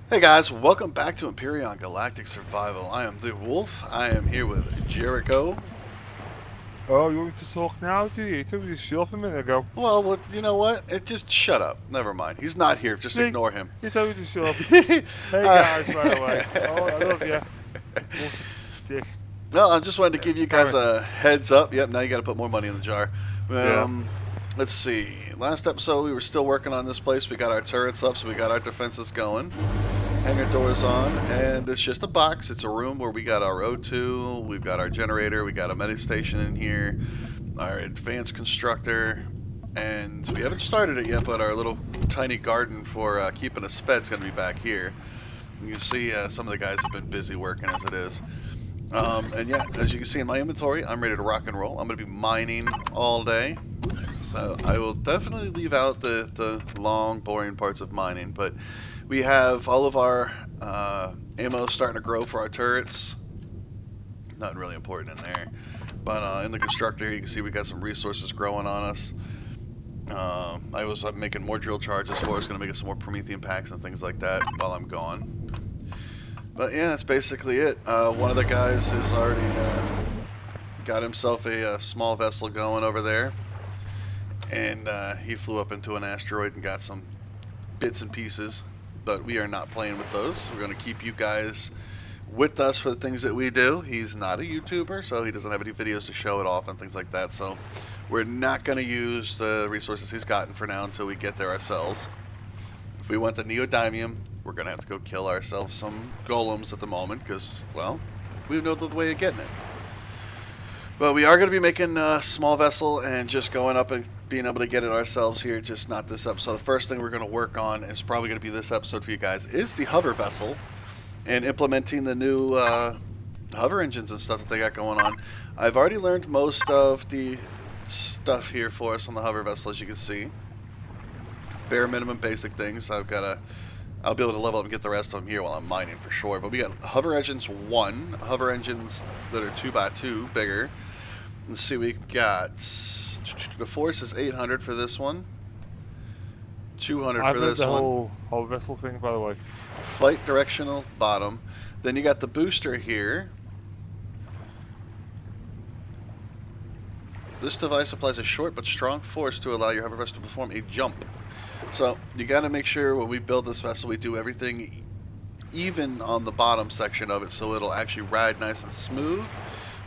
Hey guys, welcome back to Empyrion Galactic Survival. I am the Wolf. I am here with Jericho. Oh, you want me to talk now, do you? You told me to shut up a minute ago. Well, you know what? It just shut up. Never mind. He's not here. Just See? ignore him. You told me to shut up. Hey uh, guys, by the way. Oh, I love you. Wolf, dick. well, I just wanted to Yeah, give you guys carry on. a heads up. Yep, now you got to put more money in the jar. Yeah. Um, let's see. Last episode we were still working on this place. We got our turrets up, so we got our defenses going. Hangar doors on, and it's just a box. It's a room where we got our O2, we've got our generator, we got a medic station in here, our advanced constructor, and we haven't started it yet, but our little tiny garden for keeping us fed is going to be back here. You can see some of the guys have been busy working as it is. And yeah, as you can see in my inventory, I'm ready to rock and roll. I'm going to be mining all day. So I will definitely leave out the long, boring parts of mining, but we have all of our ammo starting to grow for our turrets. Nothing really important in there. But in the constructor, you can see we got some resources growing on us. I was making more drill charges for us, going to make us some more Promethean packs and things like that while I'm gone. But yeah, that's basically it. One of the guys has already got himself a small vessel going over there. And he flew up into an asteroid and got some bits and pieces. But we are not playing with those. We're going to keep you guys with us for the things that we do. He's not a YouTuber, so he doesn't have any videos to show it off and things like that. So we're not going to use the resources he's gotten for now until we get there ourselves. If we want the neodymium, we're going to have to go kill ourselves some golems at the moment because, well, we know the way of getting it. But we are going to be making a small vessel and just going up and being able to get it ourselves here, just not this episode. The first thing we're going to work on is probably going to be this episode for you guys, is the hover vessel and implementing the new hover engines and stuff that they got going on. I've already learned most of the stuff here for us on the hover vessel, as you can see. Bare minimum basic things. I'll be able to level up and get the rest of them here while I'm mining for sure. But we got hover engines 1, hover engines that are 2x2, bigger. Let's see, we got the force is 800 for this one, 200 I've for heard this the one. whole vessel thing, by the way. Flight directional bottom. Then you got the booster here. This device applies a short but strong force to allow your hover vessel to perform a jump. So you got to make sure when we build this vessel, we do everything even on the bottom section of it, so it'll actually ride nice and smooth.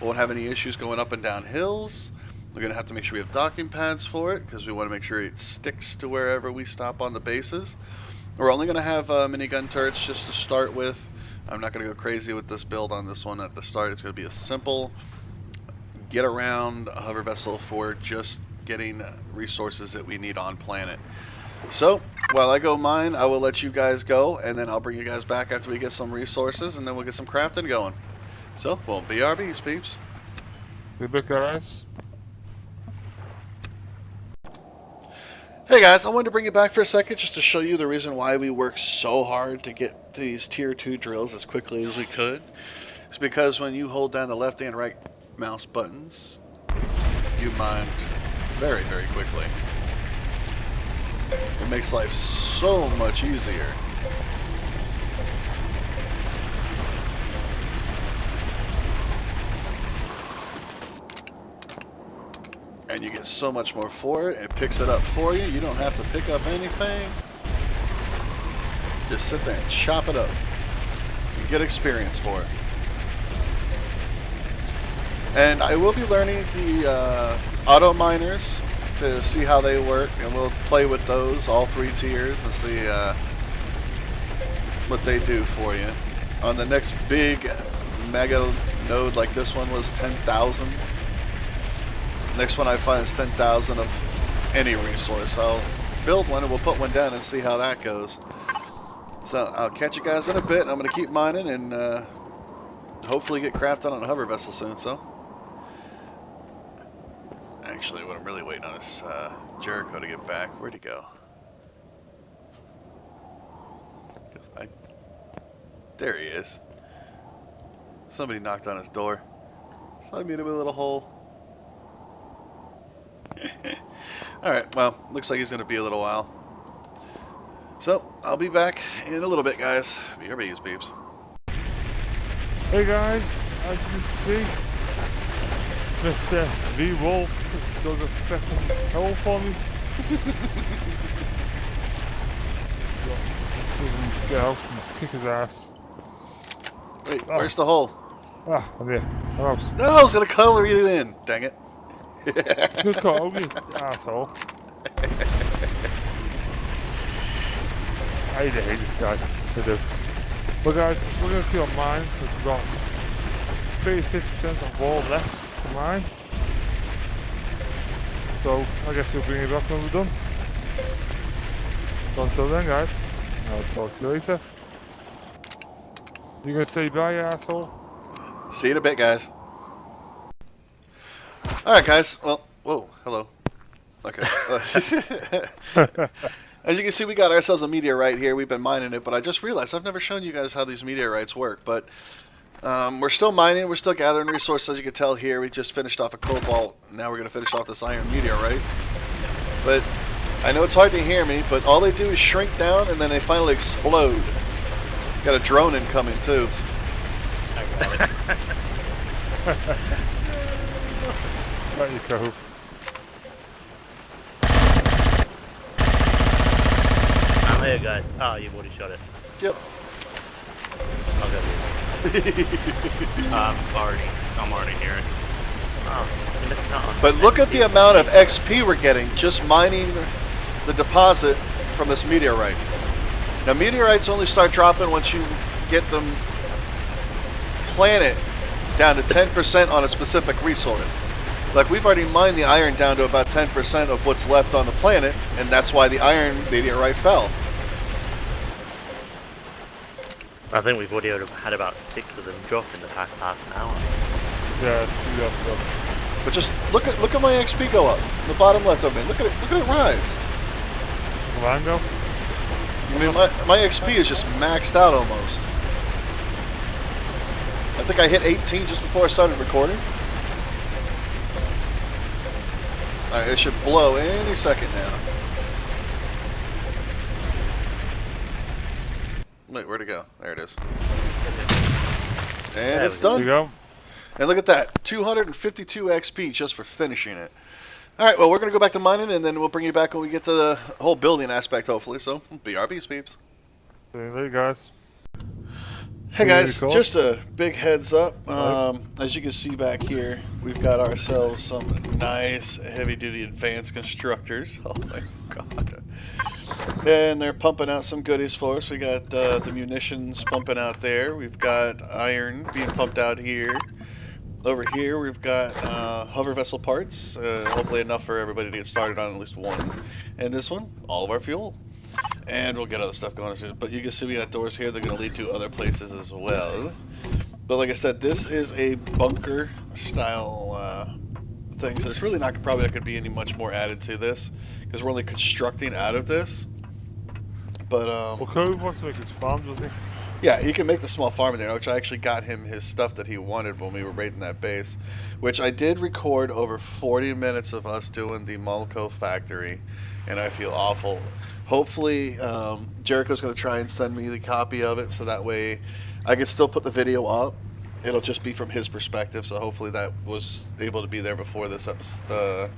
Won't have any issues going up and down hills. We're going to have to make sure we have docking pads for it because we want to make sure it sticks to wherever we stop on the bases. We're only going to have minigun turrets just to start with. I'm not going to go crazy with this build on this one at the start. It's going to be a simple get around a hover vessel for just getting resources that we need on planet. So while I go mine, I will let you guys go, and then I'll bring you guys back after we get some resources, and then we'll get some crafting going. So, well, BRBs, peeps. The big guys. Hey guys, I wanted to bring you back for a second just to show you the reason why we work so hard to get these tier 2 drills as quickly as we could. It's because when you hold down the left and right mouse buttons, you mine very, very quickly. It makes life so much easier. And you get so much more for it. It picks it up for you. You don't have to pick up anything. Just sit there and chop it up. You get experience for it. And I will be learning the auto miners to see how they work, and we'll play with those, all 3 tiers, and see what they do for you. On the next big mega node like this one was 10,000. Next one I find is 10,000 of any resource. I'll build one and we'll put one down and see how that goes. So I'll catch you guys in a bit. I'm going to keep mining and hopefully get crafted on a hover vessel soon. So actually what I'm really waiting on is Jericho to get back. Where'd he go? There he is. Somebody knocked on his door. So I made him a little hole. Alright, well, looks like he's going to be a little while. So, I'll be back in a little bit, guys. BRBs, peeps. Hey guys, as you can see, Mr. V Wolf dug a fucking hole for me. Let's see if we can get out and kick his ass. Wait, where's the hole? Ah, I'm here. I'm out. No, I was gonna color you in. Dang it. Good call, you asshole. I hate this guy. I do. But guys, we're going to kill mine because we've got 36% of wall left to mine. So I guess we'll bring it back when we're done. So until then guys, I'll talk to you later. You gonna say bye, asshole? See you in a bit, guys. Alright, guys. Well, whoa, hello. Okay. As you can see, we got ourselves a meteorite here. We've been mining it, but I just realized I've never shown you guys how these meteorites work. But we're still mining. We're still gathering resources, as you can tell here. We just finished off a cobalt. Now we're going to finish off this iron meteorite. But I know it's hard to hear me, but all they do is shrink down, and then they finally explode. Got a drone incoming, too. I got it. There you go. I'm here, guys. Oh, you've already shot it. Yep. I'll go I'm already near it. Oh, you're missing out on But look at the amount of XP we're getting just mining the deposit from this meteorite. Now, meteorites only start dropping once you get them planet down to 10% on a specific resource. Like, we've already mined the iron down to about 10% of what's left on the planet, and that's why the iron meteorite fell. I think we've already had about 6 of them drop in the past half an hour. Yeah. But just look at my XP go up. The bottom left of me. Look at it rise. Lango? I mean, my XP is just maxed out almost. I think I hit 18 just before I started recording. Alright, it should blow any second now. Wait, where'd it go? There it is. And it's done. There you go. And look at that, 252 XP just for finishing it. Alright, well, we're going to go back to mining, and then we'll bring you back when we get to the whole building aspect, hopefully. So, BRBs, peeps. See you later, guys. Hey guys, just a big heads up. As you can see back here, we've got ourselves some nice heavy-duty advanced constructors. Oh my god. And they're pumping out some goodies for us. We got the munitions pumping out there. We've got iron being pumped out here. Over here we've got hover vessel parts, hopefully enough for everybody to get started on at least one. And this one, all of our fuel. And we'll get other stuff going soon. But you can see we got doors here. They're going to lead to other places as well. But like I said, this is a bunker style thing. So it's really probably not going to be any much more added to this. Because we're only constructing out of this. But, Well, Cove wants to make his farm, doesn't he? yeah, he can make the small farm in there, which I actually got him his stuff that he wanted when we were raiding that base. Which I did record over 40 minutes of us doing the Mulco factory. And I feel awful. Hopefully, Jericho's going to try and send me the copy of it, so that way I can still put the video up. It'll just be from his perspective, so hopefully that was able to be there before this episode,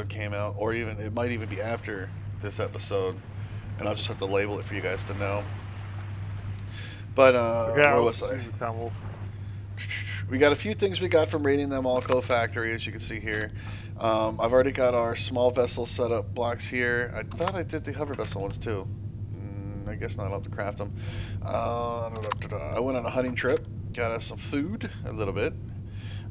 came out, or even it might even be after this episode, and I'll just have to label it for you guys to know. But where was I? We got a few things we got from raiding the Mulco factory, as you can see here. I've already got our small vessel setup blocks here. I thought I did the hover vessel ones too. I guess not. I'll have to craft them. I went on a hunting trip. Got us some food, a little bit.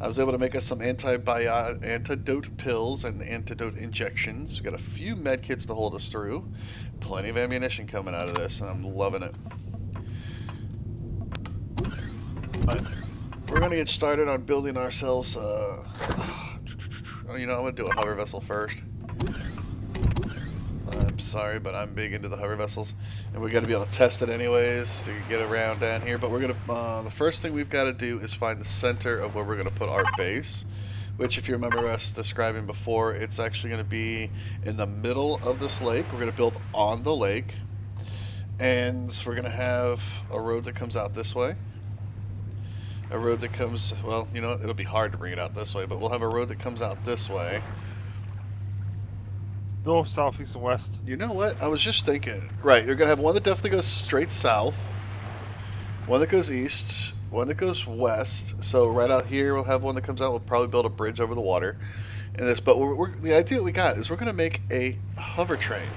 I was able to make us some antidote pills and antidote injections. We got a few med kits to hold us through. Plenty of ammunition coming out of this, and I'm loving it. But we're going to get started on building ourselves... you know, I'm going to do a hover vessel first. I'm sorry, but I'm big into the hover vessels. And we got to be able to test it anyways to get around down here. But we're going to... the first thing we've got to do is find the center of where we're going to put our base. which, if you remember us describing before, it's actually going to be in the middle of this lake. We're going to build on the lake, and we're going to have a road that comes out this way. A road that comes, well, you know, it'll be hard to bring it out this way, but we'll have a road that comes out this way. North, south, east, and west. You know what? I was just thinking. Right, you're going to have one that definitely goes straight south, one that goes east, one that goes west. So right out here, we'll have one that comes out. We'll probably build a bridge over the water. And this, but the idea we got is we're going to make a hover train.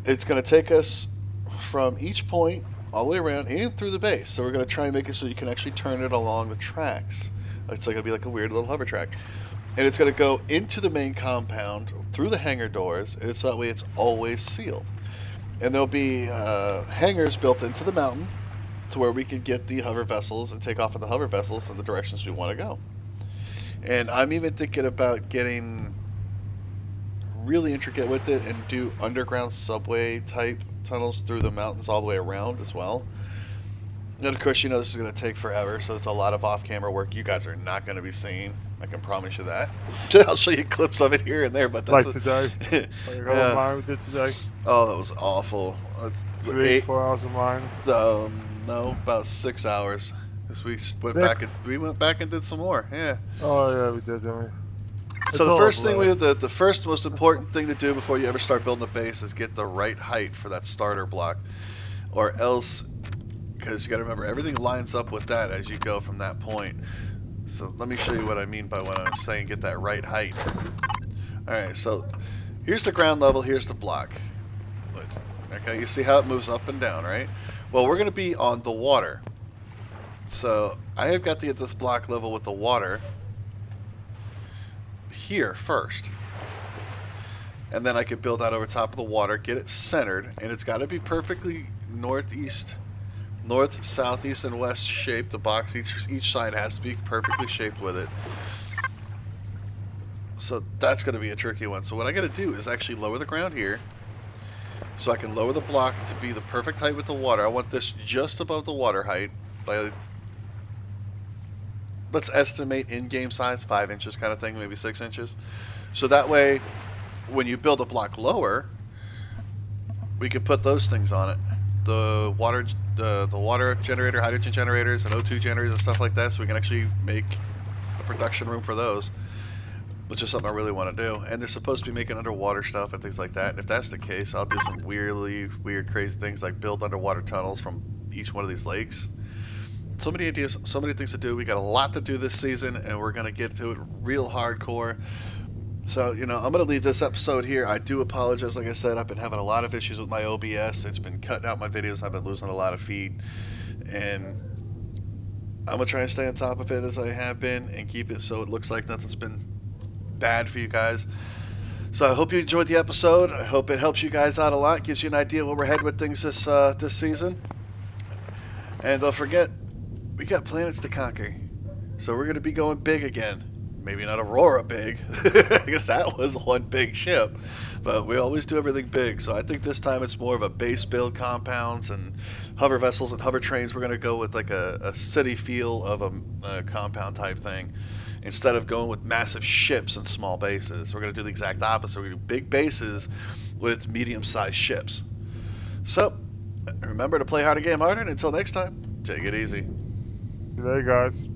It's going to take us from each point all the way around and through the base. So we're going to try and make it so you can actually turn it along the tracks. It's like going to be like a weird little hover track. And it's going to go into the main compound through the hangar doors, and it's that way it's always sealed. And there'll be hangars built into the mountain to where we can get the hover vessels and take off in the hover vessels in the directions we want to go. And I'm even thinking about getting really intricate with it and do underground subway type tunnels through the mountains all the way around as well. And of course, you know this is going to take forever, so it's a lot of off-camera work you guys are not going to be seeing. I can promise you that. I'll show you clips of it here and there, but that's Like today. Like yeah. mine we did today. Oh, that was awful. That's 4 hours of mine. No, about 6 hours. Because we went back and did some more. Yeah. Oh yeah, we did, didn't we? So the first thing the first most important thing to do before you ever start building a base is get the right height for that starter block, or else, because you got to remember everything lines up with that as you go from that point. So let me show you what I mean by when I'm saying get that right height. All right, so here's the ground level, here's the block. Okay, you see how it moves up and down, right? Well, we're going to be on the water. So I have got to get this block level with the water here first. And then I could build out over top of the water, get it centered, and it's got to be perfectly northeast, north, south, east, and west shaped. The box, each side has to be perfectly shaped with it. So that's going to be a tricky one. So what I got to do is actually lower the ground here, so I can lower the block to be the perfect height with the water. I want this just above the water height by, let's estimate in-game size, 5 inches kind of thing, maybe 6 inches. So that way, when you build a block lower, we can put those things on it. The water generator, hydrogen generators, and O2 generators and stuff like that, so we can actually make a production room for those, which is something I really want to do. And they're supposed to be making underwater stuff and things like that. And if that's the case, I'll do some weird, crazy things like build underwater tunnels from each one of these lakes. So many ideas, so many things to do. We got a lot to do this season, and we're going to get to it real hardcore. So, you know, I'm going to leave this episode here. I do apologize. Like I said, I've been having a lot of issues with my OBS. It's been cutting out my videos. I've been losing a lot of feed. And I'm going to try and stay on top of it as I have been and keep it so it looks like nothing's been bad for you guys. So I hope you enjoyed the episode. I hope it helps you guys out a lot. Gives you an idea where we're headed with things this season. And don't forget, we got planets to conquer. So we're going to be going big again. Maybe not Aurora big, because that was one big ship. But we always do everything big. So I think this time it's more of a base build compounds and hover vessels and hover trains. We're going to go with like a city feel of a compound type thing, instead of going with massive ships and small bases. We're going to do the exact opposite. We're going to do big bases with medium-sized ships. So remember to play hard and game harder. And until next time, take it easy. Good day, guys.